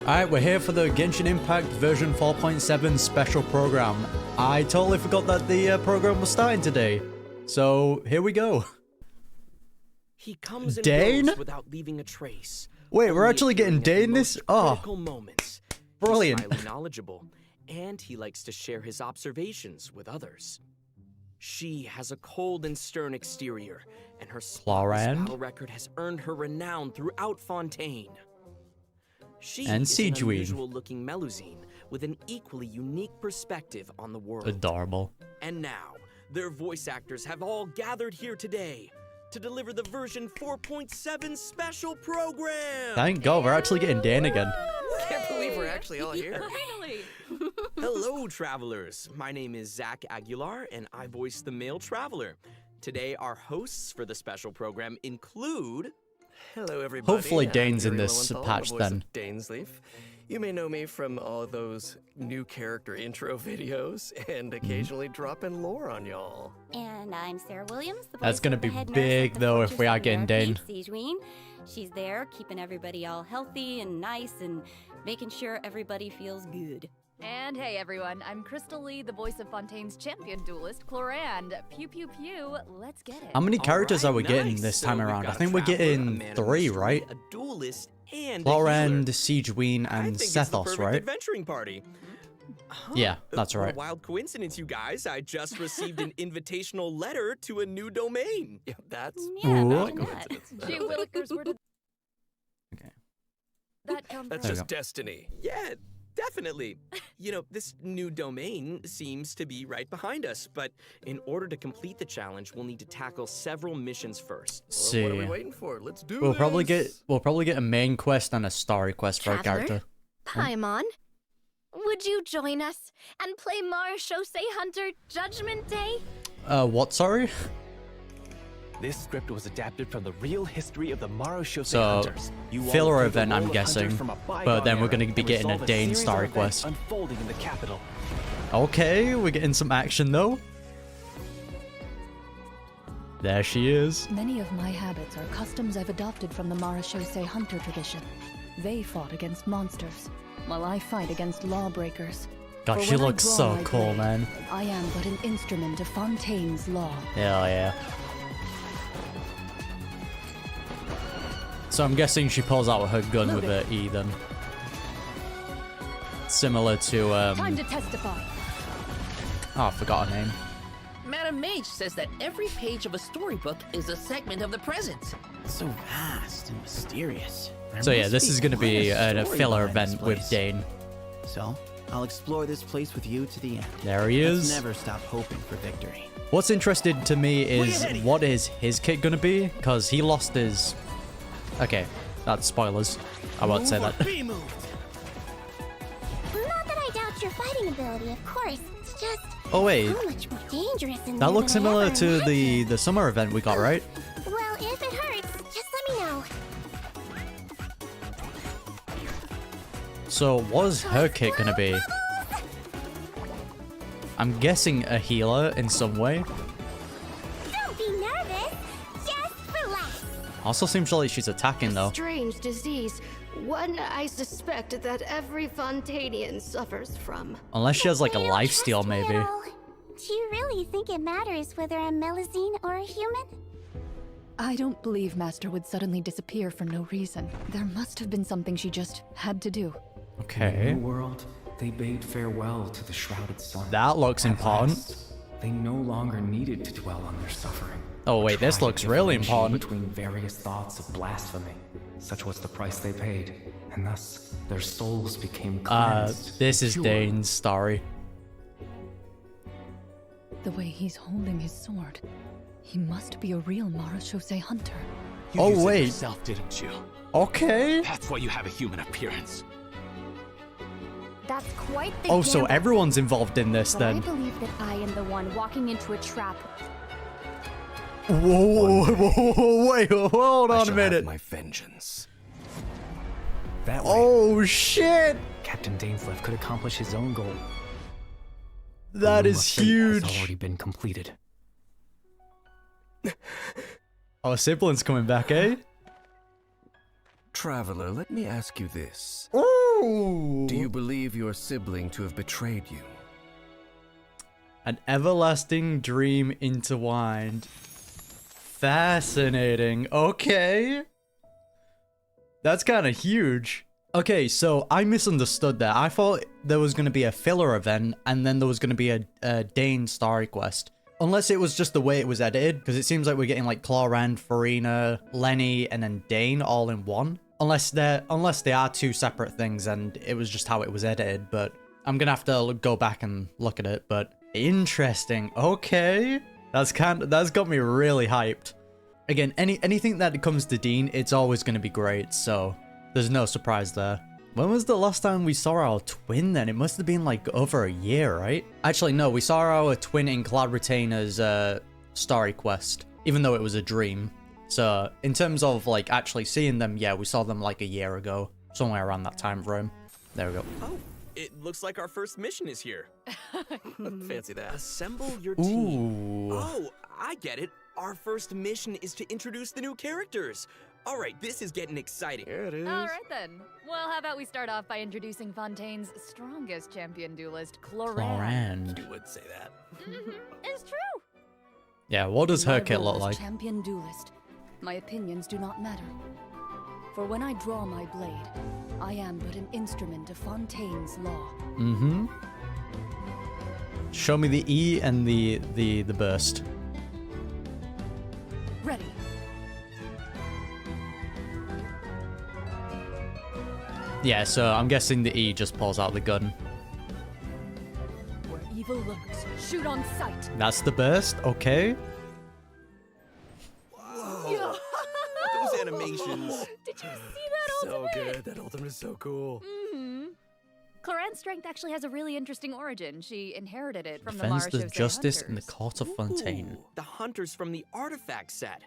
Alright, we're here for the Genshin Impact version 4.7 special program. I totally forgot that the program was starting today. So, here we go. He comes and Dain? goes without leaving a trace. Wait, we're Only actually getting appearing at Dain the this? most Oh, critical moments. brilliant. He's highly knowledgeable, and he likes to share his observations with others. She has a cold and stern exterior, and her spotless Clorinde battle record has earned her renown throughout Fontaine. She and is an Sigewinne. unusual-looking Melusine with an equally unique perspective on the world. Adorable. And now, their voice actors have all gathered here today to deliver the version 4.7 special program! Thank God, we're actually getting Dain again. Can't believe we're actually all here. Finally! Hello, travelers. My name is Zach Aguilar, and I voice the male traveler. Today, our hosts for the special program include... Hello, everybody. Hopefully I'm Dain's in Uriel this Lowenthal, patch the voice then. of Dainsleif. You may know me from all those new character intro videos and occasionally dropping lore on y'all. And I'm Sarah Williams. The That's voice gonna of the be head nurse big, at the though, if Fortress we are of getting Dain. Sigewinne. She's there keeping everybody all healthy and nice and making sure everybody feels good. And hey everyone, I'm Crystal Lee, the voice of Fontaine's champion duelist, Clorinde. Pew pew pew, let's get it. How many characters are we Alright, getting nice. this So time we've around? I got a think we're traveler, a getting man of 3, mystery, right? A duelist and Clorinde, a Sigewinne, healer. I and think it's the Sethos, perfect right? adventuring party. Yeah, that's What right. a wild coincidence, you guys. I just received an invitational letter to a new domain. Yeah, that's Yeah, Ooh. imagine that. coincidence. Gee willikers, where did Okay. that come That's from? There we just destiny. Yeah, definitely. You know, this new domain seems to be right behind us, but in order to complete the challenge, we'll need to tackle several missions first. Well, what are we waiting for? Let's do We'll this. probably get a main quest and a story quest for a Traveler? character. Paimon, would you join us and play Marechaussee Hunter Judgment Day? What, sorry? This script was adapted from the real history of the Marechaussee So, Hunters. You all filler play the event, I'm role of hunters guessing, from a but bygone then we're era gonna be and getting a resolve Dain series of story events quest. unfolding in the capital. Okay, we're getting some action though. There she is. Many of my habits are customs I've adopted from the Marechaussee Hunter tradition. They fought against monsters, while I fight against lawbreakers. God, For she when I looks draw so my cool, blade, man. I am but an instrument of Fontaine's law. Hell yeah. So I'm guessing she pulls out her gun with her E then. Similar to, Time to testify. oh, I forgot her name. Madam Mage says that every page of a storybook is a segment of the present. So vast and mysterious. There So yeah, must this is gonna quite be a story filler behind this event with place. Dain. So, I'll explore this place with you to the end. There he Let's is. never stop hoping for victory. What's interesting to me is what is his kit gonna be? Because he lost his... Okay, that's spoilers. I won't say that. Not that I doubt your fighting ability, of course. It's just Oh wait, so much more dangerous in that there looks than I similar ever to imagined. the summer event we got, right? Well, if it hurts, just let me know. So what is her kit gonna be? I'm guessing a healer in some way. Don't be nervous. Just relax. Also seems like she's attacking though. Strange disease, one I suspect that every Fontainian suffers from. Unless she has like a You don't lifesteal trust me maybe. at all. Do you really think it matters whether I'm Melusine or a human? I don't believe Master would suddenly disappear for no reason. There must have been something she just had to do. Okay. New world, they bade farewell to the shrouded sun. That looks At important. last, they no longer needed to dwell on their suffering. Oh wait, this Try to looks really differentiate important. Between various thoughts of blasphemy, such was the price they paid, and thus their souls became cleansed. This and is pure. Dain's story. The way he's holding his sword, he must be a real Marechaussee Hunter. You Oh, used it wait. yourself, didn't you? Okay. That's why you have a human appearance. That's quite the Oh, so gamble. everyone's involved in this But I then. believe that I am the one walking into a trap. Whoa, wait, hold I on a shall minute. have my vengeance. That way, Oh shit! Captain Dainsleif could accomplish his own goal. That The is loom of fate huge. Has already been completed. Our siblings coming back, eh? Traveler, let me ask you this. Ooh! Do you believe your sibling to have betrayed you? An everlasting dream intertwined. Fascinating. Okay. That's kind of huge. Okay, so I misunderstood there. I thought there was going to be a filler event, and then there was going to be a Dain story quest. Unless it was just the way it was edited, because it seems like we're getting like Clorinde, Farina, Lenny, and then Dain all in one. Unless they are two separate things, and it was just how it was edited. But I'm gonna have to go back and look at it. But interesting. Okay, that's got me really hyped. Again, anything that comes to Dain, it's always gonna be great. So there's no surprise there. When was the last time we saw our twin then? It must have been like over a year, right? Actually, no, we saw our twin in Cloud Retainer's story quest, even though it was a dream. So in terms of like actually seeing them, yeah, we saw them like a year ago, somewhere around that time frame. There we go. Oh, it looks like our first mission is here. Fancy that. Assemble your team. Ooh. Oh, I get it. Our first mission is to introduce the new characters. All right, this is getting exciting. Here it is. All right then. Well, how about we start off by introducing Fontaine's strongest champion duelist, Clorinde. You would say that. It's true. Yeah, what does her My kit role look as like? champion duelist, my opinions do not matter. For when I draw my blade, I am but an instrument of Fontaine's law. Mm-hmm. Show me the E and the burst. Ready. Yeah, so I'm guessing the E just pulls out the gun. Where evil lurks, shoot on sight. That's the burst, okay. Whoa. Those animations. Did you see that So ultimate? good. That ultimate is so cool. Clorinde's strength actually has a really interesting origin. She inherited it from Defends the the Marachose justice in the Hunters. court of Fontaine. Ooh, the hunters from the artifact set.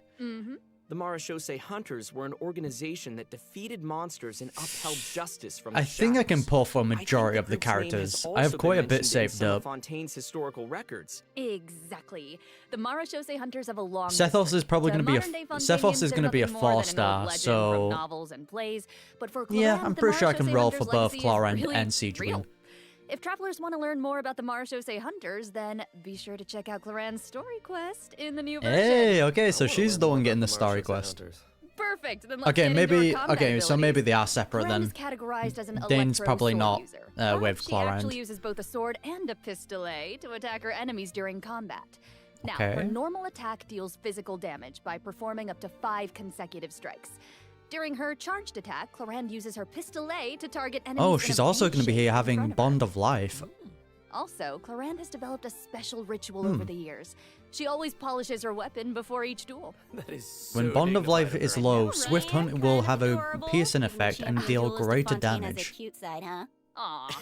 The Marachose Hunters were an organization that defeated monsters and upheld justice from the I think I can shadows. pull for a I think majority the of the group's name has characters. I also have been quite a bit mentioned in saved some of up. Fontaine's historical records. Exactly. The Marachose Hunters have a long Sethos history. is probably To going to be a modern-day Sethos is Fontanians, going to be a they're nothing more than an old 4-star. legend So from novels and plays. But for yeah, Clorinde, I'm the pretty sure I can Marachose roll for Hunters' both legacy is Clorinde really and Sigewinne. real. If travelers want to learn more about the Marachose Hunters, then be sure to check out Clorinde's story quest in the new version. Hey, okay, so I wanna she's learn the more one about getting the the story Marachose quest. Hunters. Perfect. Then let's Okay, get into maybe her combat okay, so maybe abilities. they are separate Clorinde then. is categorized as an Dain's electro probably sword not user, with but she actually Clorinde. uses both a sword and a pistolet to attack her enemies during combat. Now, Okay. her normal attack deals physical damage by performing up to 5 consecutive strikes. During her charged attack, Clorinde uses her pistolet to target enemies. Oh, in she's a also V going to be shape here in having front of her. Bond of Life. Also, Clorinde has developed a special ritual over the years. She always polishes her weapon before each duel. That is so When Bond of dignified Life of is her. low, know, Swift right? Hunt will Kind have of a adorable. piercing Maybe effect she and has deal duelist of greater Fontaine has a damage. cute side, huh? Aw.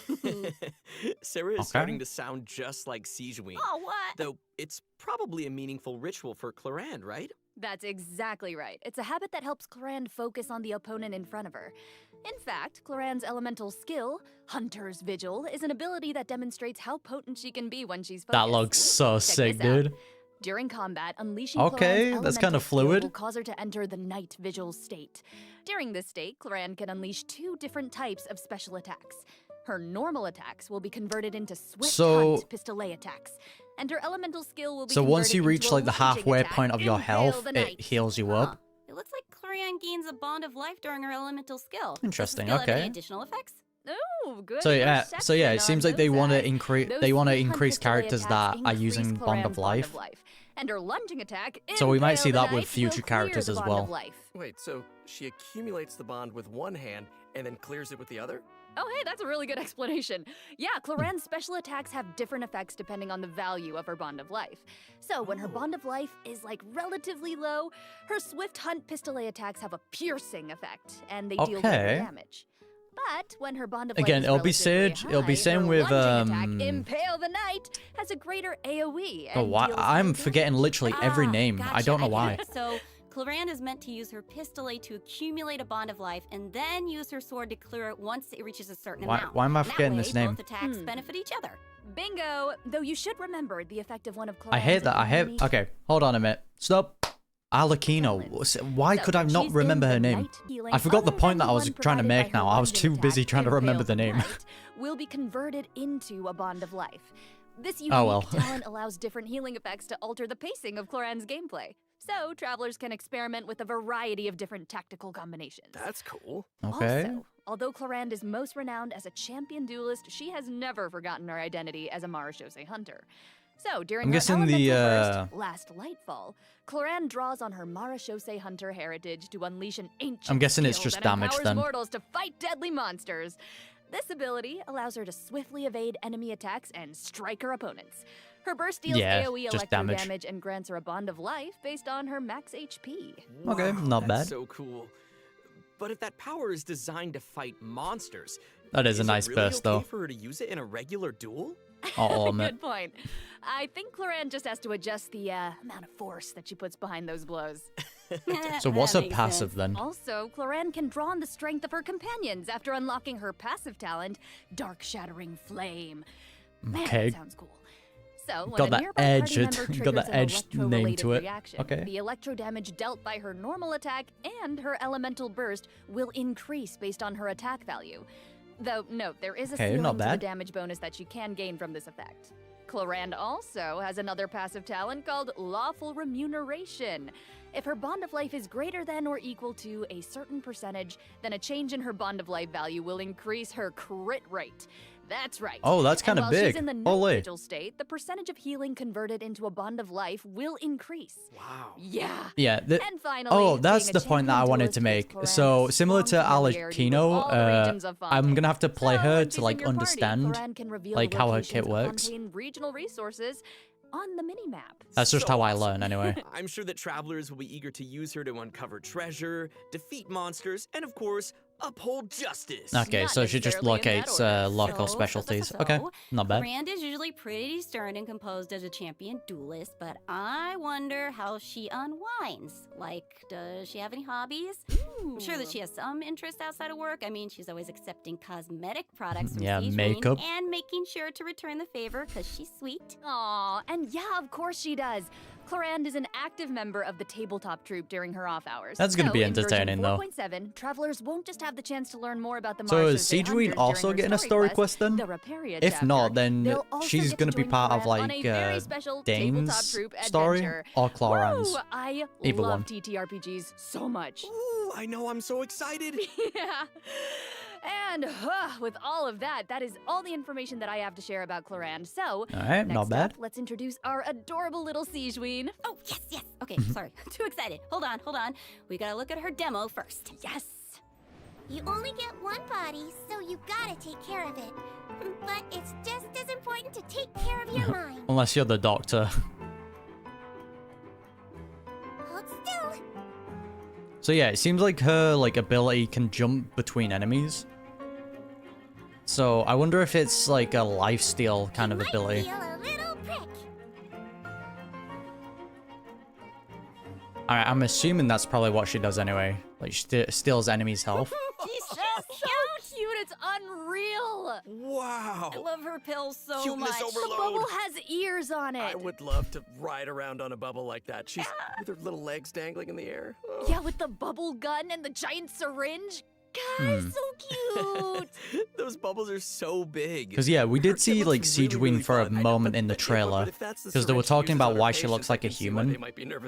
Sarah is Okay. starting to sound just like Sigewinne. Oh, what? Though it's probably a meaningful ritual for Clorinde, right? That's exactly right. It's a habit that helps Clorinde focus on the opponent in front of her. In fact, Clorinde's elemental skill, Hunter's Vigil, is an ability that demonstrates how potent she can be when she's focused. That looks so Check sick, this out. dude. During combat, unleashing Okay, Clorine's that's kinda elemental skill fluid. will cause her to enter the night vigil state. During this state, Clorinde can unleash 2 different types of special attacks. Her normal attacks will be converted into swift So- hunt pistolet attacks, and her elemental skill will be So once converted you reach into a like the lunging halfway attack, point of your Impale health, the it Knight. heals you Huh. up. It looks like Clorinde gains a bond of life during her elemental skill. Interesting, Does the skill have any okay. additional effects? Oh, good. So yeah, perception it seems on like they those want to eyes. increase Those they want to swift hunt increase pistolet characters that attacks are increase using Bond of Clorinde's Life. And her lunging attack, So we might see Impale the that with Knight, future will clear characters the as Bond well. of Life. Wait, so she accumulates the bond with one hand and then clears it with the other? Oh, hey, that's a really good explanation. Yeah, Clorinde's special attacks have different effects depending on the value of her Bond of Life. So when her Bond of Life is like relatively low, her Swift Hunt pistolet attacks have a piercing effect, and they deal greater Okay. damage. But when her Bond of Again, Life is it'll be relatively Sage, it'll be high, same her with, lunging attack, Impale the Knight, has a greater AoE. Oh, and why? deals I'm more forgetting damage. literally every name. I Gotcha, don't know get why. it. So, Clorinde is meant to use her pistolet to accumulate a bond of life and then use her sword to clear it once it reaches a certain amount. Why am I That forgetting way, this name? Both attacks benefit each other. Bingo! Though you should remember the effect of one of Clorine's I hate that. unique- Okay, hold on a minute. Stop. Alakino. Why could I not remember her name? I forgot the point that I was trying to make now. I was too busy trying to remember the name. Will be converted into a Bond of Life. This unique talent allows different healing effects to alter the pacing of Clorinde's gameplay. So, travelers can experiment with a variety of different tactical combinations. That's cool. Okay. Also, although Clorinde is most renowned as a champion duelist, she has never forgotten her identity as a Marechaussee hunter. So, during her elemental burst, Last Lightfall, Clorinde draws on her Marechaussee hunter heritage to unleash an ancient I'm guessing it's just damage then. Mortals to fight deadly monsters. This ability allows her to swiftly evade enemy attacks and strike her opponents. Her burst deals AoE electro damage and grants her a Bond of Life based on her max HP. Okay, not bad. That's so cool. But if that power is designed to fight monsters, that is a nice really burst, though. For her to use it in a regular duel? Good point. I think Clorinde just has to adjust the amount of force that she puts behind those blows. So what's her passive then? Also, Clorinde can draw on the strength of her companions after unlocking her passive talent, Dark Shattering Flame. Man, that sounds cool. So, when got that edge, got that edge name to it. Reaction, okay. The electro damage dealt by her normal attack and her elemental burst will increase based on her attack value. Though, note, there is a ceiling to the damage bonus that she can gain from this effect. Clorinde also has another passive talent called Lawful Remuneration. If her Bond of Life is greater than or equal to a certain percentage, then a change in her Bond of Life value will increase her crit rate. That's right. Oh, that's kind of big. She's in the night vigil state, the percentage of healing converted into a Bond of Life will increase. Wow. Yeah. Yeah. And finally, that's the point that I wanted to make. So, similar to Alakino, I'm gonna have to play her to like understand like how her kit works. Regional resources on the minimap. That's just how I learn, anyway. I'm sure that travelers will be eager to use her to uncover treasure, defeat monsters, and of course, uphold justice. Okay, so she just locates local specialties. Okay, not bad. Clorinde is usually pretty stern and composed as a champion duelist, but I wonder how she unwinds. Like, does she have any hobbies? I'm sure that she has some interest outside of work. I mean, she's always accepting cosmetic products from Sigewinne makeup. And making sure to return the favor because she's sweet. Aw, and yeah, of course she does. Clorinde is an active member of the tabletop troupe during her off hours. That's gonna be entertaining, though. 4.7, travelers won't just have the chance to learn more about the So is Sigewinne also getting a story quest then? If not, then she's gonna be part of like Dain's story or Clorinde's. I Either love one. TTRPGs so much. Ooh, I know, I'm so excited. Yeah. And with all of that, that is all the information that I have to share about Clorinde. So, alright, not bad. Up, let's introduce our adorable little Sigewinne. Oh, yes. Okay, sorry. I'm too excited. Hold on. We gotta look at her demo first. Yes. You only get one body, so you gotta take care of it. But it's just as important to take care of your mind. Unless you're the doctor. Hold still. So yeah, it seems like her like ability can jump between enemies. So I wonder if it's like a lifesteal kind of ability. Feel a little prick. Alright, I'm assuming that's probably what she does anyway. Like she steals enemies' health. She's so cute, it's unreal. Wow. I love her pills so Cuteness much. overload. The bubble has ears on it. I would love to ride around on a bubble like that. She's with her little legs dangling in the air. Oh. Yeah, with the bubble gun and the giant syringe. God, so cute. Those bubbles are so big. Because yeah, we did see like Sigewinne for a moment in the trailer. Because they were talking about why she looks like a human.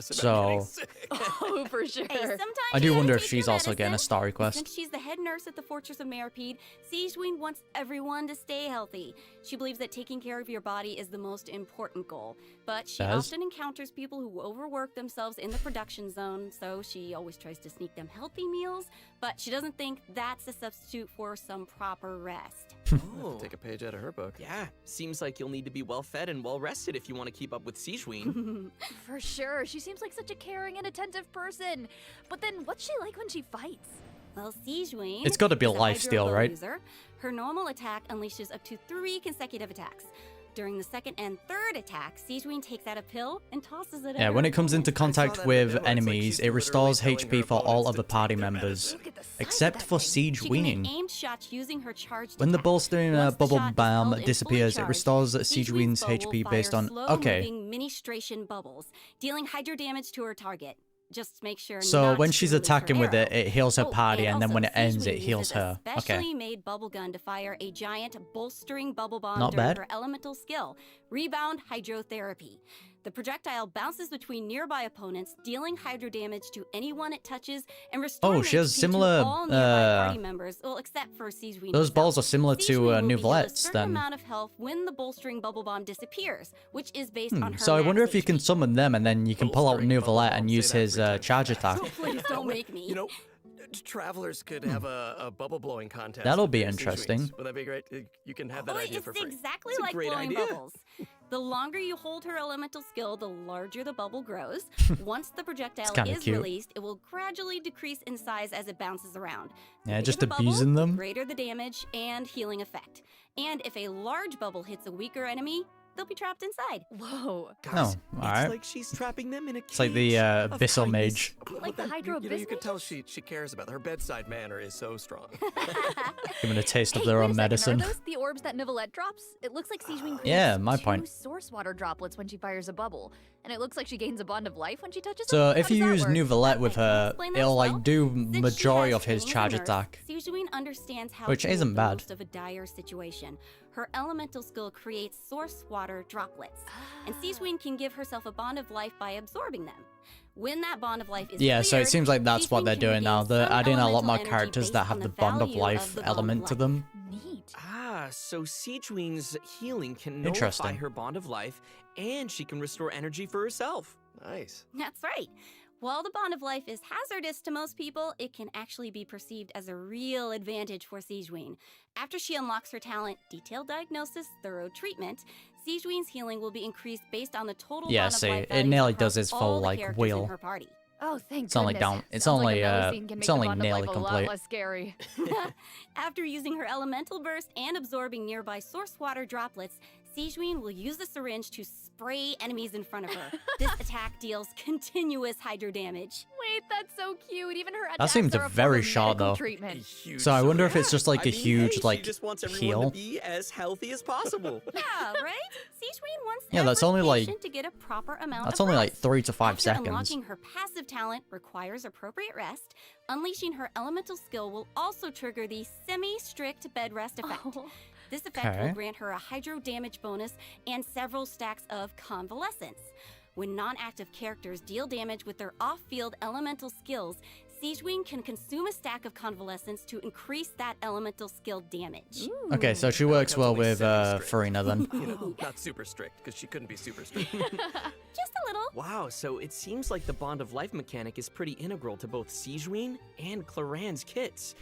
So oh, for sure. Hey, I do wonder if she's also getting a story quest. Since she's the head nurse at the Fortress of Meripede, Sigewinne wants everyone to stay healthy. She believes that taking care of your body is the most important goal. But she often encounters people who overwork themselves in the production zone, so she always tries to sneak them healthy meals, but she doesn't think that's a substitute for some proper rest. Oh. Take a page out of her book. Yeah, seems like you'll need to be well fed and well rested if you want to keep up with Sigewinne. For sure, she seems like such a caring and attentive person. But then what's she like when she fights? Well, Sigewinne, it's got to be a lifesteal, right? User. Her normal attack unleashes up to 3 consecutive attacks. During the second and third attack, Sigewinne takes out a pill and tosses it at Yeah, when it comes into contact with enemies, it restores HP for all other party members, except for Sigewinne. When the bolstering bubble bomb disappears, it restores Sigewinne's HP based on... Okay. Ministration bubbles, dealing hydro damage to her target. Just make sure. So not when to she's release her attacking with arrow. it, it heals her party, and then when it also, ends, it Sigewinne heals uses her. a Okay. specially made bubble gun to fire a giant bolstering bubble bomb Not during bad. her elemental skill, Rebound Hydrotherapy. The projectile bounces between nearby opponents, dealing hydro damage to anyone it touches and restoring she has HP similar, to all nearby party members, well, except for Sigewinne Those herself. balls are similar to Sigewinne will be healed a Nouvelette's certain then. amount of health when the bolstering bubble bomb disappears, which is based on her So I wonder max if you can HP. summon them, and then you can pull out Nouvelette and use his charge attack. Please don't make me. You know, travelers could have a bubble blowing contest. That'll with be their interesting. Sigewinnes. Would that be great? You can have that idea for free. It's exactly It's a like great blowing idea. bubbles. The longer you hold her elemental skill, the larger the bubble grows. Once the projectile kinda is cute. released, it will gradually decrease in size as it bounces around. The Yeah, bigger just the bubble, abusing the them. greater the damage and healing effect. And if a large bubble hits a weaker enemy, they'll be trapped inside. Whoa. Guys, Oh, alright. It's like she's trapping them in a cage. It's like the of Abyssal kindness. Mage. Like the Hydro You know, you can Abyss tell she cares about her bedside manner is so strong. Giving a taste of Hey, their wait own a second, medicine. Are those the orbs that Nouvelette drops? It looks like Sigewinne creates Yeah, my 2 point. source water droplets when she fires a bubble, and it looks like she gains a bond of life when she touches So them. if How you does use that work? Nouvelette with Okay, can you her, explain that it'll as like well? do Since she majority has of his training as a charge nurse, attack. Sigewinne understands how Which to make isn't the bad. most of a dire situation. Her elemental skill creates source water droplets, and Sigewinne can give herself a bond of life by absorbing them. When that bond of life is Yeah, so it cleared, seems like that's what Sigewinne they're can doing now. regain They're some adding a lot elemental more energy characters based that on have the the bond of value life the bond of element to life. them. Neat. Ah, so Sigewinne's healing can nullify Interesting. her bond of life, and she can restore energy for herself. Nice. That's right. While the bond of life is hazardous to most people, it can actually be perceived as a real advantage for Sigewinne. After she unlocks her talent, detailed diagnosis, thorough treatment, Sigewinne's healing will be increased based on the total Yeah, bond of see, life it values nearly across does its all full, the like, characters wheel. in her party. Oh, thank It's only goodness. down. It's Sounds only like a Melusine can make it's only the bond of nearly life a lot complete. less scary. After using her elemental burst and absorbing nearby source water droplets, Sigewinne will use the syringe to spray enemies in front of her. This attack deals continuous hydro damage. Wait, that's so cute. Even her That attacks seemed are a very form of short, medical though. treatment. Huge So I wonder if yeah, it's just like I a mean, huge hey, like she just wants everyone heal. to be as healthy as possible. Yeah, right? Sigewinne wants Yeah, that's every only, like- patient to get a proper amount That's of only like rest. 3 to 5 After seconds. Unlocking her passive talent requires appropriate rest. Unleashing her elemental skill will also trigger the semi-strict bed rest effect. Oh. This effect Okay. will grant her a hydro damage bonus and several stacks of convalescence. When non-active characters deal damage with their off-field elemental skills, Sigewinne can consume a stack of convalescence to increase that elemental skill damage. Okay, so she works well with Farina then. You know, not super strict, because she couldn't be super strict. Just a little. Wow, so it seems like the bond of life mechanic is pretty integral to both Sigewinne and Clorinde's kits.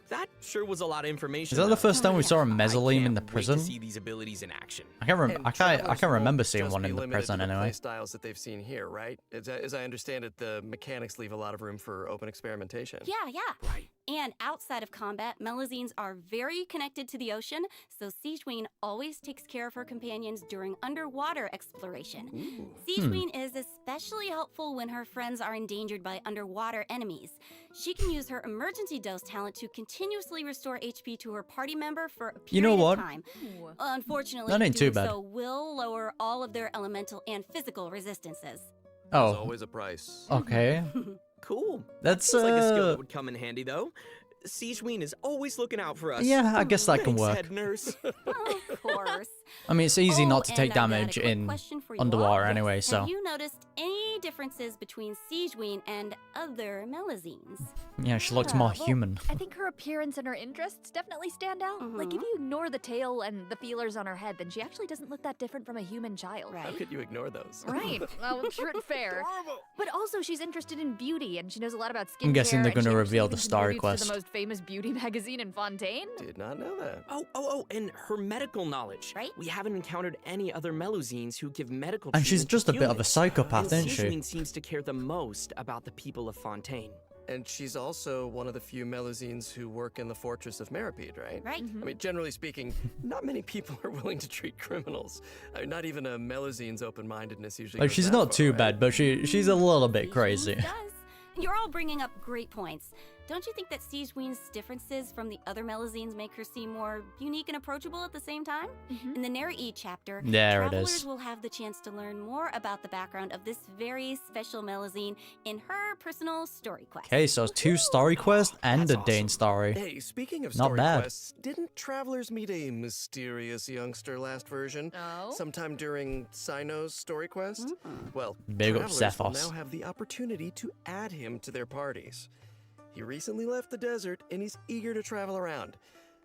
That sure was a lot of information. Is that the though. first time we saw a I Mesolim in can't the wait prison? to see these abilities in action. I can't And I travelers can't remember won't seeing just one be in the limited prison to the anyway. play styles that they've seen here, right? As I understand it, the mechanics leave a lot of room for open experimentation. Yeah. Right. And outside of combat, Melusines are very connected to the ocean, so Sigewinne always takes care of her companions during underwater exploration. Sigewinne is especially helpful when her friends are endangered by underwater enemies. She can use her emergency dose talent to continuously restore HP to her party member for a period You know what? of time. Unfortunately, That ain't too doing bad. so will lower all of their elemental and physical resistances. There's Oh, always a price. okay. Cool. That's Seems like a skill that would come in handy, though. Sigewinne is always looking out for us. Yeah, I guess that can Thanks, work. head nurse. Of course. I mean, it's easy Oh, not to and take I've got a damage quick in question for you underwater all. anyway, so. Have you noticed any differences between Sigewinne and other Melusines? Yeah, she looks Yeah, more well, human. I think her appearance and her interests definitely stand out. Like, if you ignore the tail and the feelers on her head, then she actually doesn't look that different from a human child. How could you ignore those? Right. Well, true and fair. But also, she's interested in beauty, and she knows a lot about skincare. I'm guessing they're and she gonna actually reveal even the story contributes to the quest. most famous beauty magazine in Fontaine. Did not know that. Oh, and her medical knowledge. Right. We haven't encountered any other Melusines who give medical And she's treatment just to a bit of a humans. psychopath, And isn't she? Sigewinne seems to care the most about the people of Fontaine. And she's also one of the few Melusines who work in the fortress of Meripede, right? Right. I mean, generally speaking, not many people are willing to treat criminals. I mean, not even a Melusine's open-mindedness usually Like, goes she's that not far, too right? bad, but she's a little bit crazy. Sigewinne does. You're all bringing up great points. Don't you think that Sigewinne's differences from the other Melusines make her seem more unique and approachable at the same time? In the Neri chapter, there it travelers is. will have the chance to learn more about the background of this very special Melusine in her personal story quest. Okay, so 2 story quests and a Dain story. Hey, speaking of Not story bad. quests, didn't travelers meet a mysterious youngster last version? Oh? Sometime during Cyno's story quest? Well, Big up travelers will Zephos. now have the opportunity to add him to their parties. He recently left the desert and he's eager to travel around.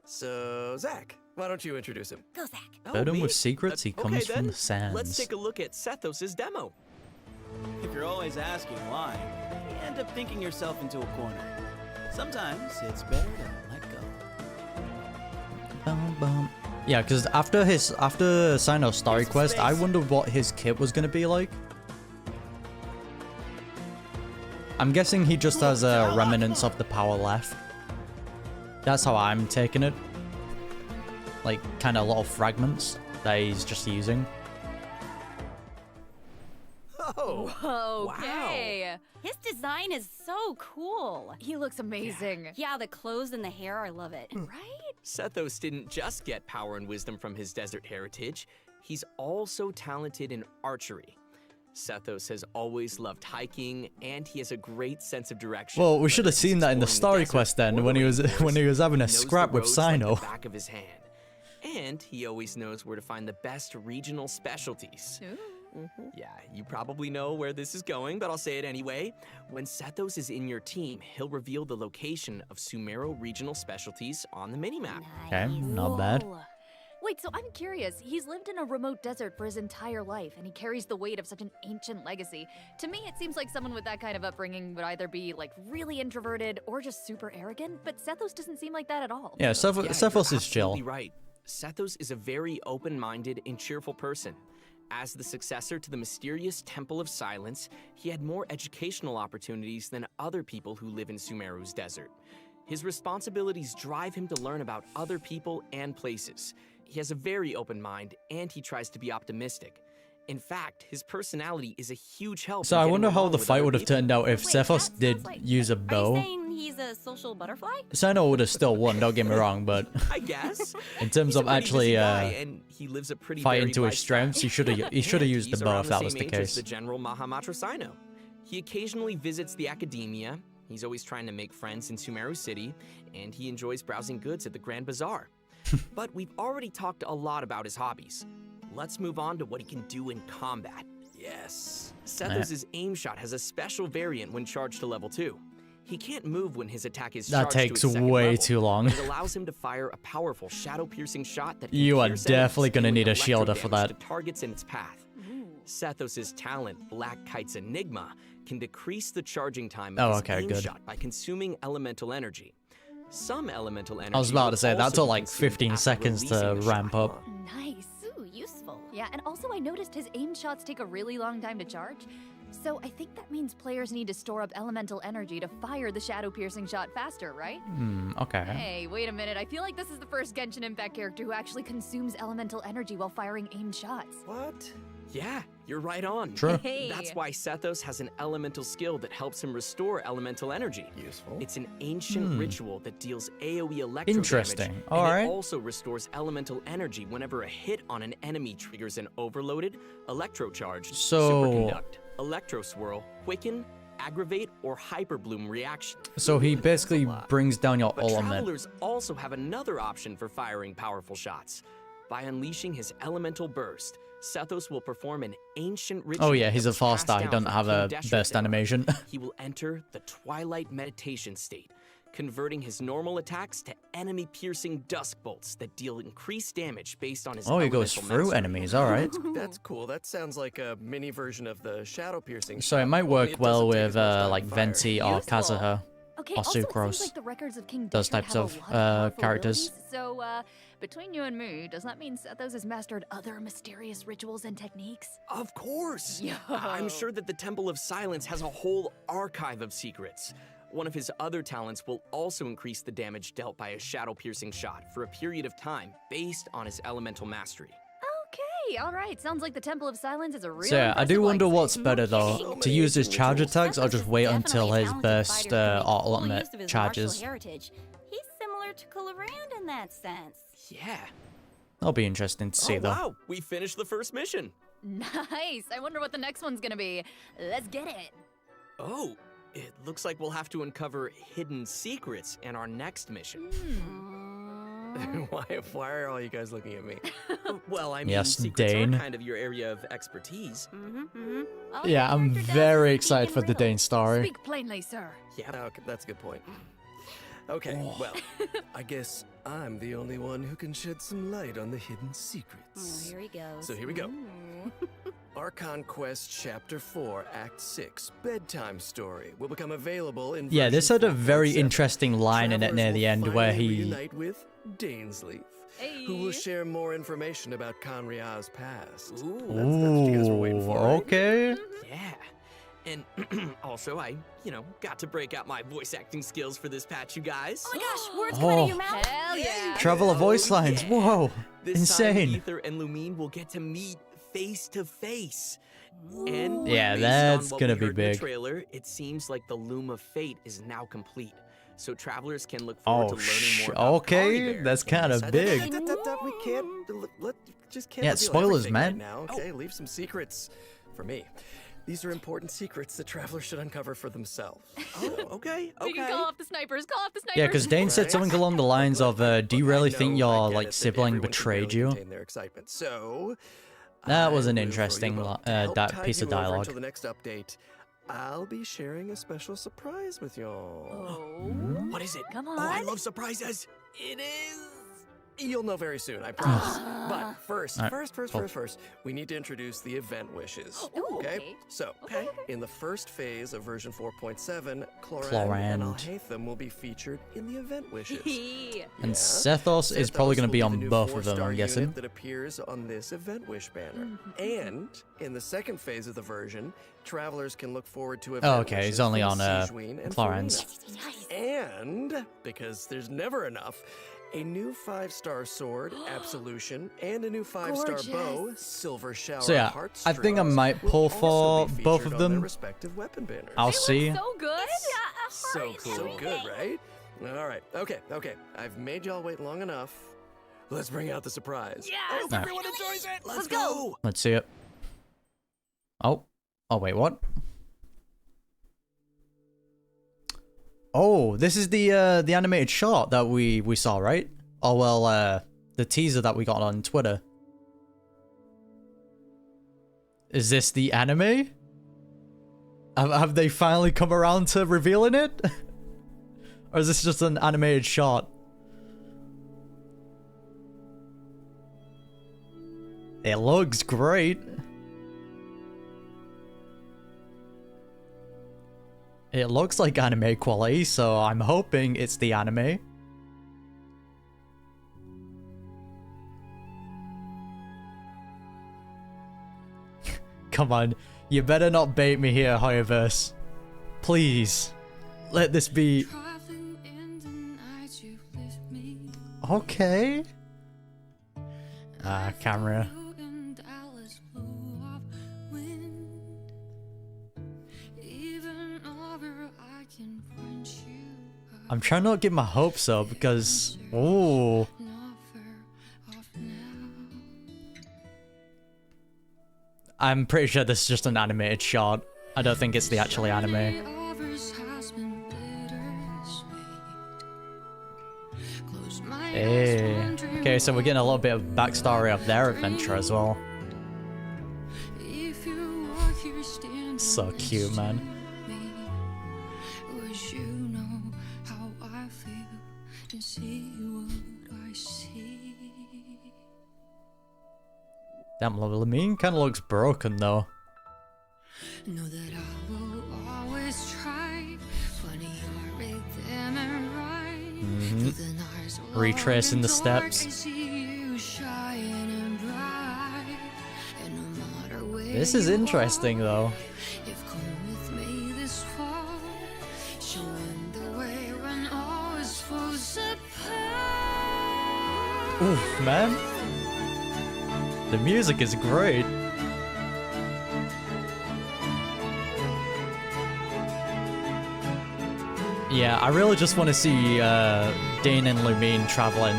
So, Zach, why don't you introduce him? Go, Zach. Burden with secrets, he comes okay, from then, the sands. Let's take a look at Sethos' demo. If you're always asking why, you end up thinking yourself into a corner. Sometimes it's better to let go. Bum, bum. Yeah, because after Cyno's story quest, I wondered what his kit was gonna be like. I'm guessing he just has remnants of the power left. That's how I'm taking it. Like, kind of little fragments that he's just using. Oh, Okay. His design is so cool. He looks amazing. Yeah, the clothes and the hair, I love it. Right? Sethos didn't just get power and wisdom from his desert heritage, he's also talented in archery. Sethos has always loved hiking, and he has a great sense of direction. Well, we should have seen that in the Exploring story desert quest then, or when he was rainforest, having a knows the scrap with roads like the Cyno. back of his hand. And he always knows where to find the best regional specialties. Yeah, you probably know where this is going, but I'll say it anyway. When Sethos is in your team, he'll reveal the location of Sumero regional specialties on the minimap. Okay, not bad. Whoa. Wait, so I'm curious. He's lived in a remote desert for his entire life, and he carries the weight of such an ancient legacy. To me, it seems like someone with that kind of upbringing would either be, like, really introverted or just super arrogant, but Sethos doesn't seem like that at all. Yeah, Sethos is chill. Absolutely right. Sethos is a very open-minded and cheerful person. As the successor to the mysterious Temple of Silence, he had more educational opportunities than other people who live in Sumeru's desert. His responsibilities drive him to learn about other people and places. He has a very open mind, and he tries to be optimistic. In fact, his personality is a huge help. So in I getting wonder how along the with fight other would have people. turned out if Wait, Sethos that did sounds like- use a Are you bow. saying he's a social butterfly? Cyno would have still won, don't get me wrong, but I guess. in terms He's a of pretty actually busy guy, and he lives a pretty fighting varied to his lifestyle. strengths, he should have used the He's bow around if that the was same the age as case. the General Mahamatra Cyno. He occasionally visits the academia. He's always trying to make friends in Sumeru City, and he enjoys browsing goods at the Grand Bazaar. But we've already talked a lot about his hobbies. Let's move on to what he can do in combat. Yes. Sethos' aim shot has a special variant when charged to level 2. He can't move when his attack is That charged to takes its second way level, too long. but It allows him to fire a powerful shadow-piercing shot that can You are pierce definitely enemies, gonna dealing need a electro shielder for damage that. to targets in its path. Sethos' talent, Black Kite's Enigma, can decrease the charging time of Oh, his okay, aim good. shot by consuming elemental energy. Some elemental energy I was about will to say, that also took be like consumed 15 after seconds to releasing the ramp shot. up. Nice. Ooh, useful. Yeah, and also I noticed his aim shots take a really long time to charge. So I think that means players need to store up elemental energy to fire the shadow-piercing shot faster, right? Okay. Hey, wait a minute. I feel like this is the first Genshin Impact character who actually consumes elemental energy while firing aimed shots. What? Yeah, you're right on. True. Hey. That's why Sethos has an elemental skill that helps him restore elemental energy. Useful. It's an ancient ritual that deals AoE electro Interesting. damage, Alright. and it also restores elemental energy whenever a hit on an enemy triggers an overloaded, electrocharged So- superconduct, electro swirl, quicken, aggravate, or hyperbloom reaction. So he basically brings down your But ultimate. travelers also have another option for firing powerful shots. By unleashing his elemental burst, Sethos will perform an ancient ritual. Oh yeah, he's that a was fast star. passed He down doesn't from have a King Deshart's burst era. animation. He will enter the twilight meditation state, converting his normal attacks to enemy-piercing dusk bolts that deal increased damage based on his Oh, he goes elemental through mastery. enemies, alright. That's cool. That sounds like a mini version of the shadow piercing. So it shot, might only work it well doesn't take with as much time like to fire. Venti or Useful. Kazuha. Okay, Or also it Sucrose. seems like the records of King Those Deshret types have of, a lot powerful characters. abilities. So, between you and me, does that mean Sethos has mastered other mysterious rituals and techniques? Of course! Yo. I'm sure that the Temple of Silence has a whole archive of secrets. One of his other talents will also increase the damage dealt by a shadow-piercing shot for a period of time based on his elemental mastery. Okay, Hey, all right. Sounds like the Temple of Silence is a real. So yeah, I do impressive wonder lightsaber. what's better though, So to use his many charge tools. attacks or just wait until his Talented burst fighter who makes full ultimate use of his charges. martial heritage. He's similar to Clorinde in that sense. Yeah. That'll be interesting to see Oh, though. wow, we finished the first mission. Nice. I wonder what the next one's gonna be. Let's get it. Oh, it looks like we'll have to uncover hidden secrets in our next mission. Why are all you guys looking at me? Well, I mean, Yes, secrets Dain. are kind of your area of expertise. All Yeah, your I'm character does very is excited speak for in the riddles. Dain story. Speak plainly, sir. Yeah. Okay, that's a good point. Okay, well, I guess I'm the only one who can shed some light on the hidden Oh, secrets. here he goes. So here we go. Ooh. Archon Quest Chapter 4, Act 6, Bedtime Story will become available in Yeah, this version had a very 4.7. interesting line in it near Travelers the will end where finally he... reunite with Dainsleif, who will share more information about Conria's past. Ooh. That's what you guys were waiting for, right? Okay. Yeah. And also, I, got to break out my voice acting skills for this patch, you guys. Oh my gosh, words come out of your mouth. Hell yeah. Traveler voice lines. yeah. Whoa. This time, Insane. Ether and Lumine will get to meet face to face. And Yeah, based that's on what gonna we be heard in the big. trailer, it seems like the Loom of Fate is now complete. So travelers can look forward to learning more about okay, Poly Bear. that's kind of big. We can't. Just can't Yeah, reveal spoilers, everything man. Right now, okay, leave some secrets for me. These are important secrets that travelers should uncover for themselves. Oh, okay, We can okay. call off the snipers. Call off the snipers. Yeah, because Dain said something along the lines of, do you really think your, like, sibling betrayed you? Their excitement. So, That was an I will interesting throw you a bone. To help that tide piece of you over dialogue. Until the next update, I'll be sharing a special surprise with y'all. What is it? Come Oh, I on. love surprises. It is. You'll know very soon, I promise. But first, All right. first, we need to introduce the event wishes. Ooh, Okay? okay. So, in the first phase of version 4.7, Clorinde Clorinde. and Alhaitham will be featured in the event wishes. And Sethos is probably going to be will on the new both of them, 4-star I'm guessing. unit that appears on this event wish banner. And in the second phase of the version, travelers can look forward to event okay, he's wishes only from on, Sigewinne and Clorinde's. Farina. And because there's never enough, a new 5-star sword, Absolution, and a new 5-star bow, Silver Shower So yeah, I think I might will pull also for be both featured of on their them. respective weapon banners. I'll see. So good. So cool. So good, right? All right. Okay. I've made y'all wait long enough. Let's bring out the surprise. Yes. I hope Alright. everyone enjoys it. Let's go. Let's see it. Oh, wait, what? Oh, this is the animated short that we saw, right? Oh well, the teaser that we got on Twitter. Is this the anime? Have they finally come around to revealing it? Or is this just an animated short? It looks great. It looks like anime quality, so I'm hoping it's the anime. Come on, you better not bait me here, Hoyoverse. Please, let this be... Okay. Camera. I'm trying not to get my hopes up because... Ooh. I'm pretty sure this is just an animated shot. I don't think it's the actual anime. Hey. Okay, so we're getting a little bit of backstory of their adventure as well. So cute, man. Damn, Lumine kind of looks broken though. Know that I will always try. Funny, you're right there and right. Through the nights, Retracing the long and dark, steps. I see you shining bright. And no matter where This is you interesting though. you've come with me this far, showing the way when all is falls apart. Oof, man. The music is great. Yeah, I really just want to see Dain and Lumine traveling.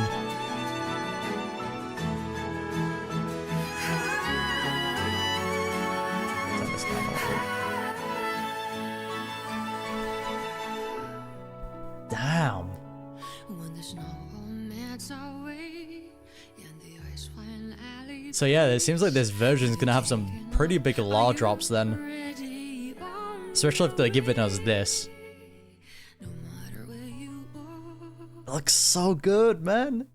Damn. So yeah, it seems like this version is gonna have some pretty big lore drops then. Especially if they're giving us this. It looks so good, man.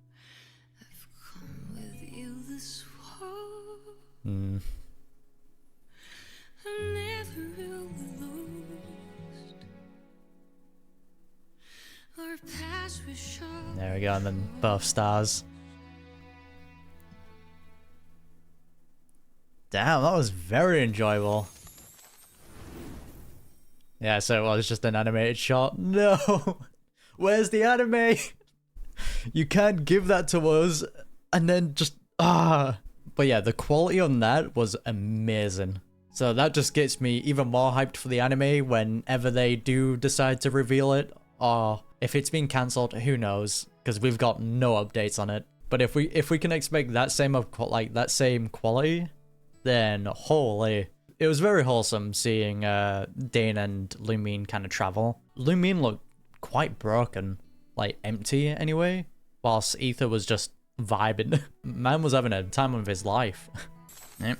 There we go, and then both stars. Damn, that was very enjoyable. Yeah, so it was just an animated shot. No! Where's the anime? You can't give that to us and then just But yeah, the quality on that was amazing. So that just gets me even more hyped for the anime whenever they do decide to reveal it, or if it's been cancelled, who knows, because we've got no updates on it. But if we can expect that same quality, then holy. It was very wholesome seeing Dain and Lumine kind of travel. Lumine looked quite broken, like empty anyway, whilst Aether was just vibing. Man was having a time of his life. Yep.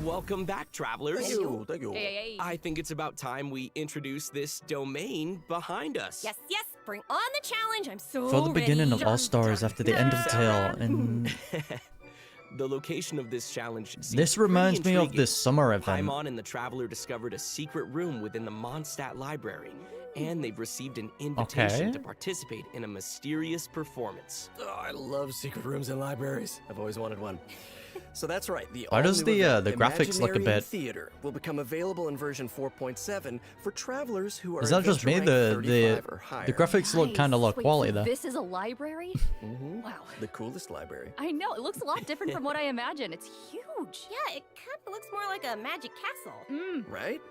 Welcome back, travelers. Thank you. Thank you. Hey. I think it's about time we introduce this domain behind us. Yes, bring on the challenge. I'm so For the beginning ready. of all stories after the end of the tale, and The location of this challenge seems this pretty reminds me of intriguing. this summer event. Paimon and the Traveler discovered a secret room within the Mondstadt Library, and they've received an invitation to participate in a mysterious performance. Oh, I love secret rooms in libraries. I've always wanted one. So that's right. Why does the graphics look a Imaginarium bit? Theater will become available in version 4.7 for travelers who are Is that just me? adventure rank 35 or The higher. graphics look kind of low Wait, quality so though. this is a library? Wow. The coolest library. I know, it looks a lot different from what I imagine. It's huge. Yeah, it kind of looks more like a magic castle. Right?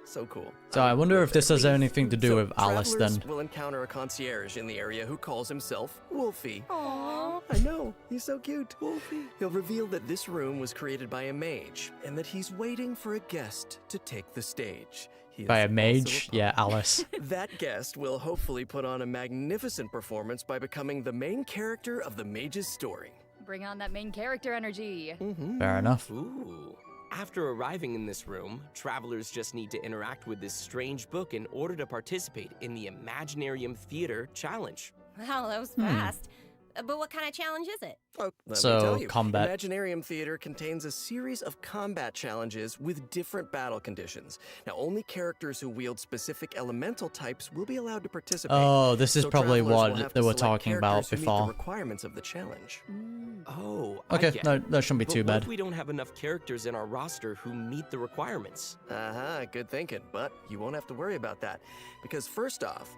So cool. So I wonder if this has anything to do So with Alice travelers then. will encounter a concierge in the area who calls himself Wolfie. Aww. I know, he's so cute. Wolfie. He'll reveal that this room was created by a mage and that he's waiting for a guest to take the stage. He By is a also mage? a Yeah, Alice. That guest will hopefully put on a magnificent performance by becoming the main character of the mage's story. Bring on that main character energy. Fair enough. Ooh. After arriving in this room, travelers just need to interact with this strange book in order to participate in the Imaginarium Theater Challenge. Wow, that was fast. But what kind of challenge is it? Oh, let So, me tell you. combat. Imaginarium Theater contains a series of combat challenges with different battle conditions. Now, only characters who wield specific elemental types will be allowed to participate. Oh, this is So probably travelers will what have they to were select talking about characters who meet before. the requirements of the challenge. Oh, I Okay, get no, it. that shouldn't be But too what bad. if we don't have enough characters in our roster who meet the requirements? Good thinking, but you won't have to worry about that. Because first off,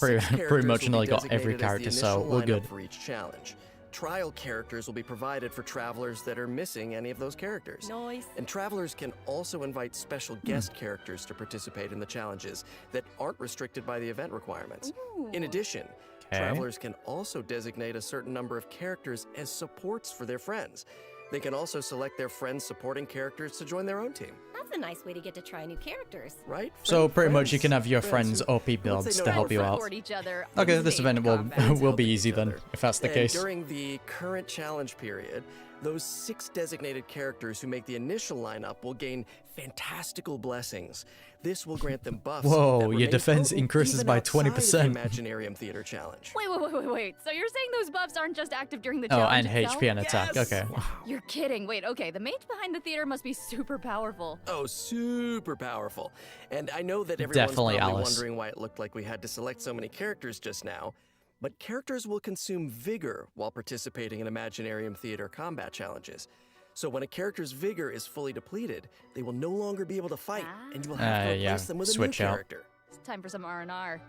Pretty- 6 pretty characters much will be nearly got every designated as the character, so initial we're lineup good. for each challenge. Trial characters will be provided for travelers that are missing any of those characters. Nice. And travelers can also invite special guest characters to participate in the challenges that aren't restricted by the event requirements. In addition, travelers can also designate a certain number of characters as supports for their friends. They can also select their friends' supporting characters to join their own team. That's a nice way to get to try new characters. Right? So pretty much you Friends. can have your Friends friends who- OP who would builds say to no help you out. Support each other. Okay, this event will Combat. will be Helping easy each then, other. if that's the And case. during the current challenge period, those 6 designated characters who make the initial lineup will gain fantastical blessings. This will grant them buffs. Whoa, that your remain defense potent increases even by outside of the 20%. Imaginarium Theater Challenge. Wait. So you're saying those buffs aren't just active during the Oh, challenge and itself? HP and attack. Yes! Okay. You're kidding. Wait, okay. The mage behind the theater must be super powerful. Oh, super powerful. And I know that everyone's Definitely probably Alice. wondering why it looked like we had to select so many characters just now. But characters will consume vigor while participating in Imaginarium Theater combat challenges. So when a character's vigor is fully depleted, they will no longer be able to fight, and you will have to yeah, replace them with a switch new out. character. It's time for some R&R.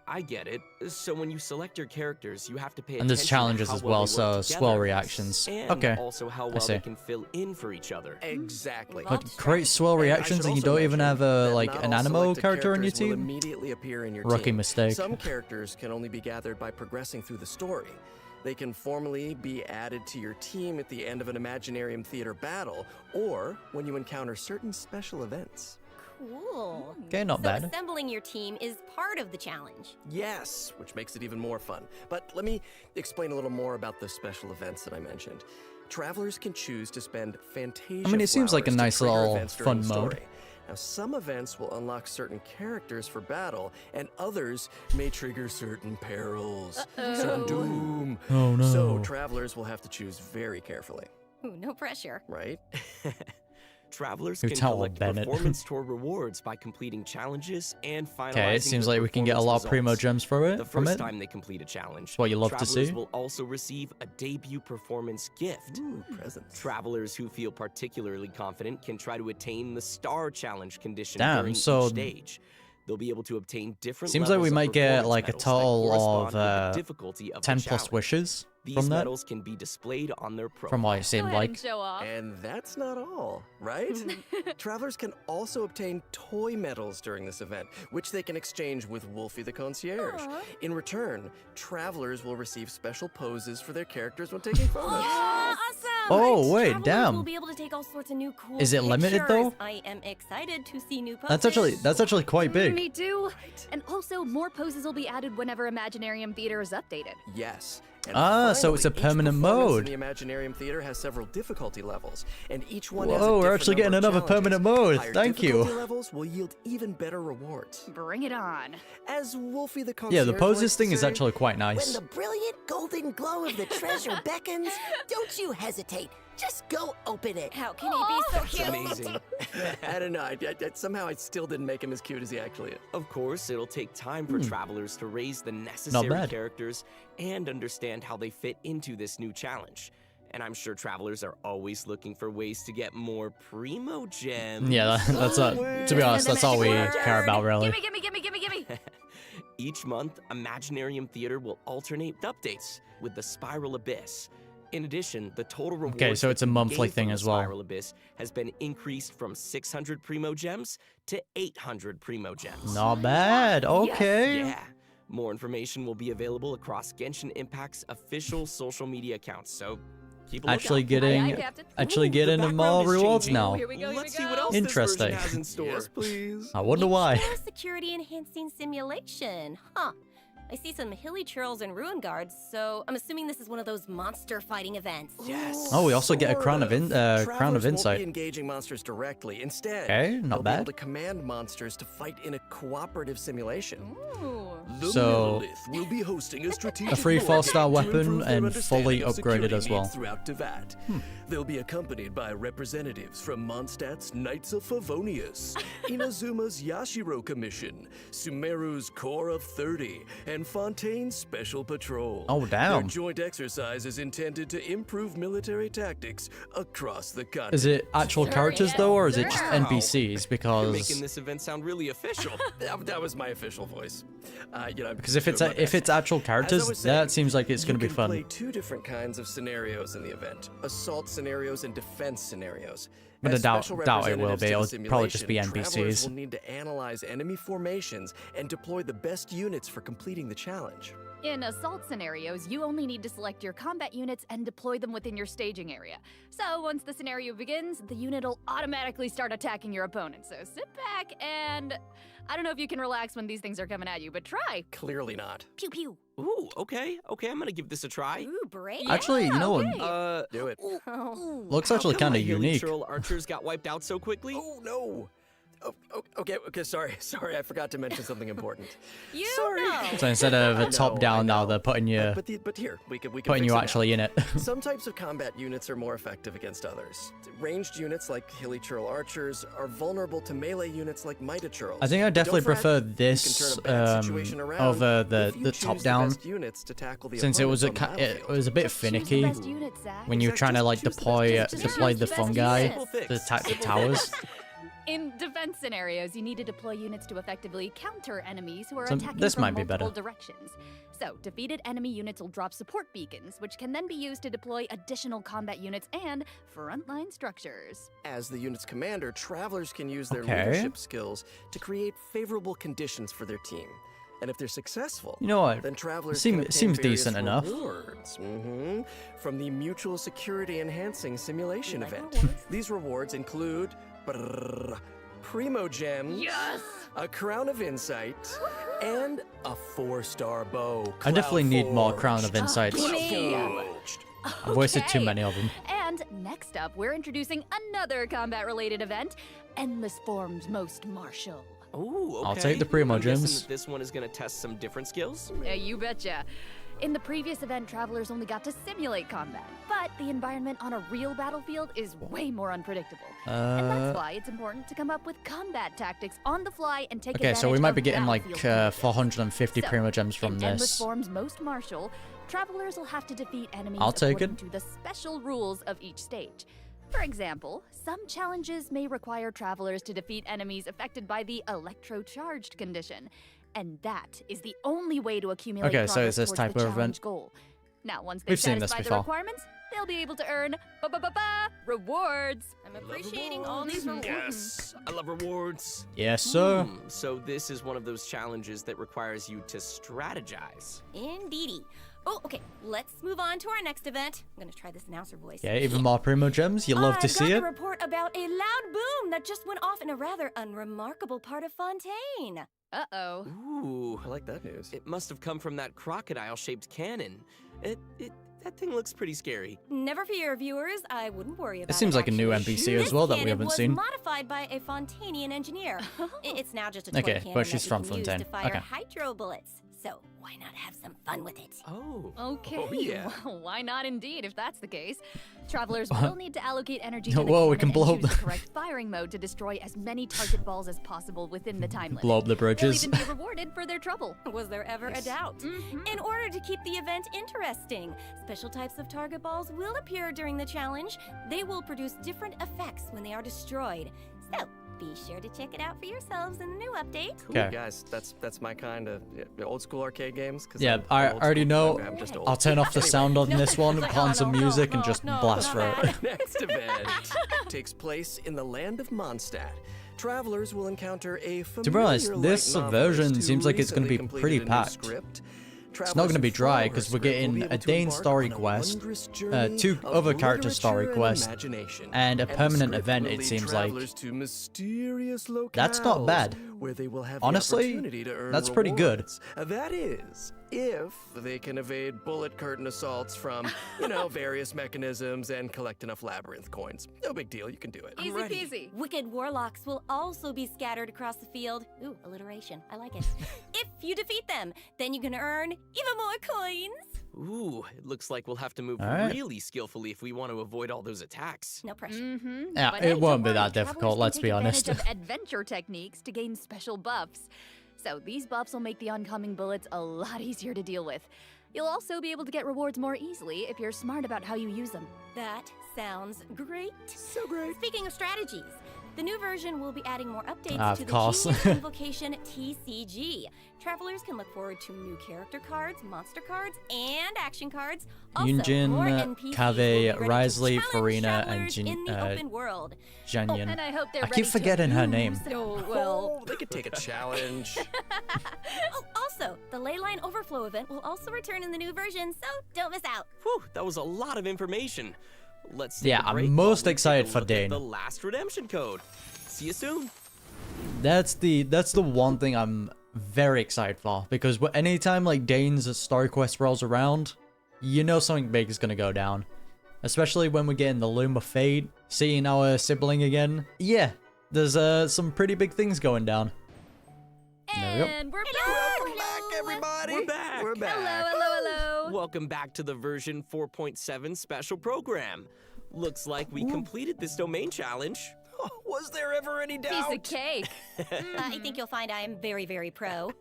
I get it. So when you select your characters, you have to pay attention And there's challenges to how as well, they so work swell together, reactions. and Okay. also how I well see. they can fill in for each other. Exactly. But create swell reactions and you don't even have a an animo character on your team? Immediately appear in your Rookie team. mistake. Some characters can only be gathered by progressing through the story. They can formally be added to your team at the end of an Imaginarium Theater battle, or when you encounter certain special events. Cool. Okay, not so bad. assembling your team is part of the challenge. Yes, which makes it even more fun. But let me explain a little more about the special events that I mentioned. Travelers can choose to spend Fantasia I mean, it seems like a flowers to nice trigger little events during fun the story. mode. Now, some events will unlock certain characters for battle, and others may trigger certain perils, certain doom. Oh, no. So travelers will have to choose very carefully. Ooh, no pressure. Right? Travelers Who can tell collect Bennett? performance tour rewards by completing challenges and finalizing. Okay, it seems their like we can get a lot of performance primo results. gems for it. The from first it. time they complete a challenge, It's what you love to travelers see. will also receive a debut performance gift. Ooh, presents. Travelers who feel particularly confident can try to attain the Star Challenge condition Damn, during so- each stage. They'll be able to obtain different. Seems like we levels of might get performance like a medals that total correspond of with the difficulty of the 10 plus challenge. wishes These from that. medals can be displayed on their profile. From what it seemed like. Show off. And that's not all, right? Travelers can also obtain toy medals during this event, which they can exchange with Wolfie the Concierge. In return, travelers will receive special poses for their characters when taking photos. Awesome! Oh, wait, Travelers damn. will be able to take all sorts of new cool Is it limited, though? pictures. I am excited to see new poses. That's actually quite big. Me too. And also, more poses will be added whenever Imaginarium Theater is updated. Yes. And So it's a finally, each permanent performance mode. in the Imaginarium Theater has several difficulty levels, and each one has a Whoa, we're different actually getting number of another permanent challenges. mode. Higher Thank you. difficulty levels will yield even better rewards. Bring it on. As Wolfie the Yeah, the Concierge poses likes to thing is say, actually quite When nice. the brilliant golden glow of the treasure beckons, don't you hesitate. Just go open it. How can he be so It's cute? amazing. I don't know. Somehow I still didn't make him as cute as he actually is. Of course, it'll take time for travelers to raise the Not necessary bad. characters and understand how they fit into this new challenge. And I'm sure travelers are always looking for ways to get more primo gems. Yeah, that's to be honest, that's all we care about, really. Gimme. Each month, Imaginarium Theater will alternate with updates with the Spiral Abyss. In addition, the total reward. Okay, so it's a monthly thing as well. Spiral Abyss has been increased from 600 primo gems to 800 primo gems. Not bad. Okay. Yeah. More information will be available across Genshin Impact's official social media accounts, so keep a lookout. Actually getting the more background is rewards changing. now. Here we go. Let's see what else Interesting. this version has in store. Yes, please. I wonder why. Explore security enhancing simulation. Huh. I see some hilly churls and ruin guards, so I'm assuming this is one of those monster fighting events. Yes. Oh, we also get a crown of Travelers crown of won't insight. be engaging monsters directly. Instead, Okay, not they'll be bad. able to command monsters to fight in a cooperative simulation. The So, Monolith will be hosting a strategic a free war 4-star game to weapon improve their and fully understanding of upgraded security as well. needs throughout Tevat. They'll be accompanied by representatives from Mondstadt's Knights of Favonius, Inazuma's Yashiro Commission, Sumeru's Corps of 30, and Fontaine's Special Patrol. Oh, damn. Their joint exercise is intended to improve military tactics across the continent. Is it actual characters though, or is it just Wow. NPCs? You're Because making this event sound really official. That was my official voice. because if it's actual characters, that seems like it's going to be You can play fun. two different kinds of scenarios in the event: assault scenarios and defense scenarios. But I As doubt special it will representatives be. to It'll the probably just be simulation, travelers NPCs. will need to analyze enemy formations and deploy the best units for completing the challenge. In assault scenarios, you only need to select your combat units and deploy them within your staging area. So once the scenario begins, the unit will automatically start attacking your opponent. So sit back and I don't know if you can relax when these things are coming at you, but try. Clearly not. Pew pew. Ooh, okay, I'm gonna give this a try. Ooh, brave. Actually, you know what? okay. Do it. Oh. Looks How actually come kind my of hilly unique. churl archers got wiped out so quickly? Oh no. Okay, sorry, I forgot to mention something important. You Sorry. know. So instead of I a top down, know. now they're putting you But here, we can putting fix you it now. actually in it. Some types of combat units are more effective against others. Ranged units like hilly churl archers are vulnerable to melee units like mighty churls. I think I definitely Don't fret, prefer you can this turn a bad situation around over if you the choose top the down, best units to tackle the since it was opponents on the it battlefield. was a bit Choose the finicky best unit, Zach. when you were trying to like Choose the best deploy units. the Choose the fungi best to attack the towers. In defense scenarios, you need to deploy units to effectively counter enemies who are So attacking this from might be multiple better. directions. So, defeated enemy units will drop support beacons, which can then be used to deploy additional combat units and frontline structures. As the unit's commander, travelers can use their Okay. leadership skills to create favorable conditions for their team. And if they're successful, You know what? then travelers Seem- can obtain seems various decent enough. rewards from the Mutual Security Enhancing Simulation event. These rewards include Primo Gems, a Crown of Insight, and a 4-star bow. I definitely need more Cloud Crown of Insights. Forged. I've wasted too many of them. And next up, we're introducing another combat-related event, Endless Forms Most Martial. Ooh, okay. I'll take the Primo I'm guessing Gems. that this one is gonna test some different skills? Yeah, you betcha. In the previous event, travelers only got to simulate combat, but the environment on a real battlefield is way more unpredictable. And that's why it's important to come up with combat tactics on the fly and take Okay, advantage so we might of be getting like battlefield conditions. 450 So, Primo Gems from in Endless this. Forms Most Martial, travelers will have to defeat enemies I'll take according it. to the special rules of each stage. For example, some challenges may require travelers to defeat enemies affected by the electrocharged condition, and that is the only way to accumulate Okay, so progress it's this towards type the of challenge event. goal. Now, once they We've seen this satisfy the before. requirements, they'll be able to earn rewards. I'm appreciating all these rewards. Yes, I love rewards. Yes, sir. So this is one of those challenges that requires you to strategize. Indeedy. Oh, okay. Let's move on to our next event. I'm gonna try this announcer voice. Yeah, even more Primo Gems. You love to see I've it. got a report about a loud boom that just went off in a rather unremarkable part of Fontaine. Uh-oh. Ooh, I like that news. it must have come from that crocodile-shaped cannon. That thing looks pretty scary. Never fear, viewers. I wouldn't worry about it. It seems like a new actually. NPC as well that we This haven't cannon seen. was modified by a Fontanian engineer. It's now just a toy Okay, cannon but she's that from you can use Fontaine. to fire Okay. hydro bullets. So why not have some fun with it? Oh. Okay, Oh, yeah. well, why not indeed, if that's the case. Travelers will need to allocate energy to the Whoa, we cannon can blow and up choose the the- correct firing mode to destroy as many target balls as possible within the time limit. Blow up the They'll bridges. even be rewarded for their trouble. Was there ever a doubt? In order to keep the event interesting, special types of target balls will appear during the challenge. They will produce different effects when they are destroyed. So, be sure to check it out for yourselves in the new update. Cool, Okay. guys. That's my kind of old school arcade games. 'Cause Yeah, I'm I old already school, know. I'm just old. I'll turn off the Anyway, sound on this one, It's like, put on oh, some no, music, no, and just no, blast not through it. that. Next event takes place in the land of Mondstadt. Travelers will encounter a familiar To be honest, this light novelist version who seems like it's going to recently be completed pretty a new packed. script. It's not going to be dry because we're getting a Dain story quest, 2 other character story quests, and a permanent event. It seems like that's not bad. Where they will have Honestly, the opportunity to earn that's pretty good. rewards. That is, if they can evade bullet curtain assaults from, various mechanisms and collect enough labyrinth coins. No big deal, you can do it. Easy peasy. Wicked warlocks will also be scattered across the field. Ooh, alliteration. I like it. If you defeat them, then you can earn even more coins. Ooh, it looks like we'll have to move All right. really skillfully if we want to avoid all those attacks. No pressure. Yeah, But it hey, won't don't be worry, that difficult, travelers can let's take be honest. advantage of adventure techniques to gain special buffs. So these buffs will make the oncoming bullets a lot easier to deal with. You'll also be able to get rewards more easily if you're smart about how you use them. That sounds great. So great. Speaking of strategies, the new version will be adding more updates Of to the course. Genius Invocation TCG. Travelers can look forward to new character cards, monster cards, and action cards. Also, more Yunjin, NPCs Kave, will be ready to Risley, challenge Farina, and travelers in the open world. Janyan. And I hope they're I ready keep to forgetting her name. lose. Oh, well. Oh, they could take a challenge. Oh, also, the Leyline Overflow event will also return in the new version, so don't miss out. Whew, that was a lot of information. Let's take Yeah, a break I'm while most we take excited a for look at Dain. The last redemption code. See you soon. That's the one thing I'm very excited for, because anytime like Dain's story quest rolls around, you know something big is gonna go down. Especially when we get in the Loom of Fate, seeing our sibling again. Yeah, there's some pretty big things going down. There we go. And we're back. Welcome back, everybody. We're back. We're back. Hello. Welcome back to the version 4.7 special program. Looks like we completed this domain challenge. Was there ever any doubt? Piece of cake. I think you'll find I am very, very pro.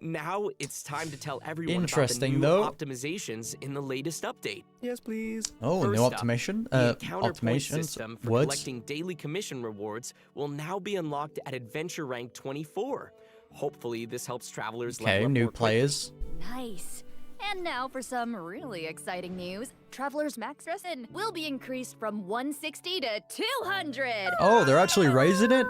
Now it's time to tell everyone Interesting, about the new though. optimizations in the latest update. Yes, please. Oh, First new up, optimization? The encounter point Optimizations? system for Words? collecting daily commission rewards will now be unlocked at adventure rank 24. Hopefully, this helps travelers Okay, level up new more quickly. players. Nice. And now for some really exciting news. Traveler's max resin will be increased from 160 to 200. Oh, they're actually raising it?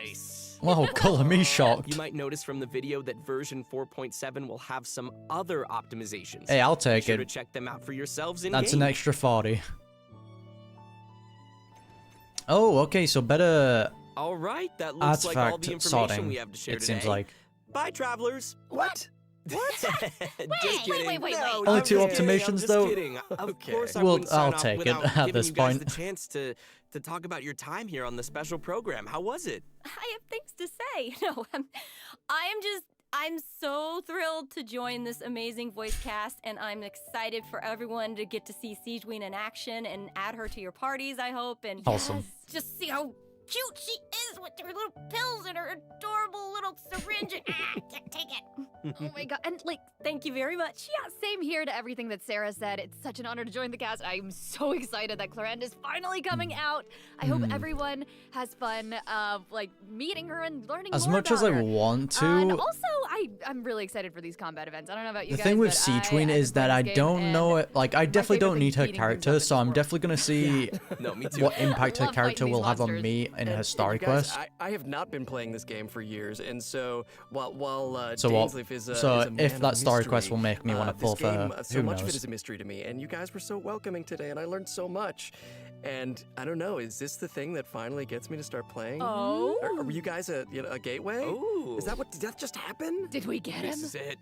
Nice. Wow, color me shocked. You might notice from the video that version 4.7 will have some other optimizations. Hey, I'll Be take sure it. to check them out for yourselves in That's game. an extra 40. Oh, okay, so better All right, that looks like all the artifact information sorting, we have to share it today. seems like. Bye, travelers. What? What? Just kidding. wait. No, Only I'm two just kidding, I'm optimizations, just though? kidding. Of Okay. course, I Well, wouldn't sign I'll off take it without at giving this you guys point. the chance to talk about your time here on the special program. How was it? I have things to say. No, I'm so thrilled to join this amazing voice cast, and I'm excited for everyone to get to see Sigewinne in action and add her to your parties, I hope, and Awesome. just see how cute she is with her little pills and her adorable little syringe. Take it. Oh my god. And like, Thank you very much. yeah, same here to everything that Sarah said. It's such an honor to join the cast. I'm so excited that Clorinde is finally coming out. I hope everyone has fun like meeting her and learning As more much as about I her. want to, And also, I'm really excited for these combat events. I don't know about you the guys, thing with but Sigewinne I've is been that I playing this game don't know and it. Like, I definitely favorite don't thing need is her beating things up character, in so I'm this definitely gonna see No, me too. what impact her Love character fighting will these have on monsters. me in her And story you guys, quest. I have not been playing this game for years, and so while So what? Dainsleif is a So is a man if of that story quest mystery, will make me want to this pull for game, her, so who much of it knows? is a mystery to me, and you guys were so welcoming today, and I learned so much. And I don't know, is this the thing that finally gets me to start playing? Oh. Are you guys a gateway? Ooh. Is that what? Did that just happen? Did we get him? This is it.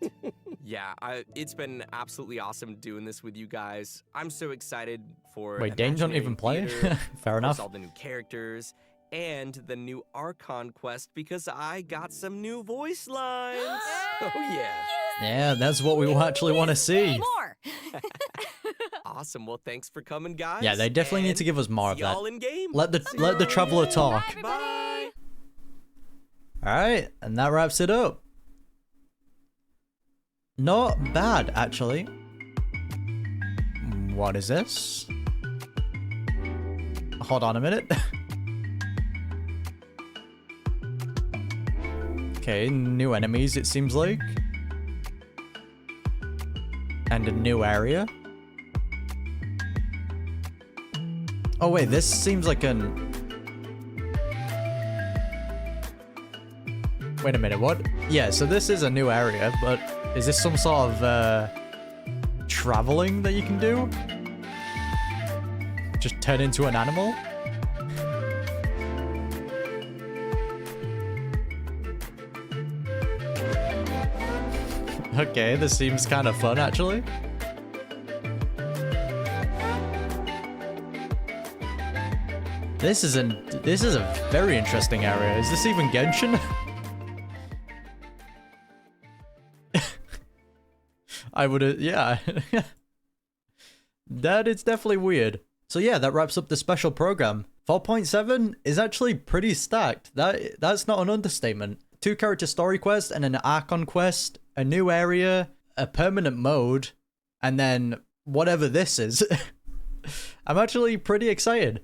Yeah, it's been absolutely awesome doing this with you guys. I'm so excited for Wait, Dain don't even play? Theater, Fair of course, enough. all the new characters, and the new Archon quest because I got some new voice lines. Oh yeah. Yeah, that's what we actually want to see. More. Awesome. Well, thanks for coming, guys. Yeah, they definitely need to and give us more of see that. y'all in game. Let the traveler talk. Bye. All right, and that wraps it up. Not bad, actually. What is this? Hold on a minute. Okay, new enemies, it seems like. And a new area. Oh wait, this seems like an... Wait a minute, what? Yeah, so this is a new area, but is this some sort of traveling that you can do? Just turn into an animal? Okay, this seems kind of fun actually. This is a very interesting area. Is this even Genshin? I would, yeah. That is definitely weird. So yeah, that wraps up the special program. 4.7 is actually pretty stacked. That's not an understatement. 2 character story quest and an Archon quest, a new area, a permanent mode, and then whatever this is. I'm actually pretty excited.